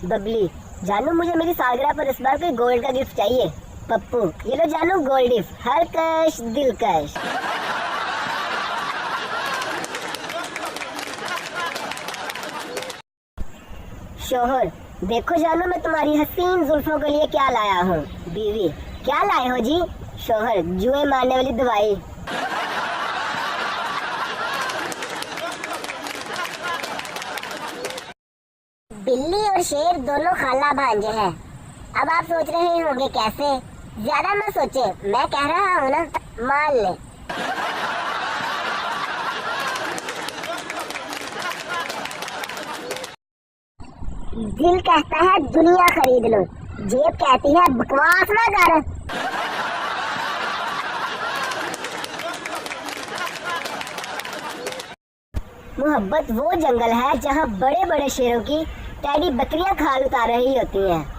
बबली, जानू मुझे मेरी सालगिरह पर इस बार कोई गोल्ड का गिफ्ट चाहिए। पप्पू, ये लो जानू गोल्ड गिफ्ट, हर कश दिलकश। शोहर, देखो जानू मैं तुम्हारी हसीन जुल्फों के लिए क्या लाया हूँ। बीवी, क्या लाए हो जी? शोहर, जुए मारने वाली दवाई। बिल्ली और शेर दोनों खाला भांजे हैं। अब आप सोच रहे होंगे कैसे? ज्यादा मत सोचे, मैं कह रहा हूँ ना, मान ले। दिल कहता है दुनिया खरीद लो, जेब कहती है बकवास ना कर। मोहब्बत वो जंगल है जहाँ बड़े बड़े शेरों की टैडी बकरियां खाल उतार रही होती हैं।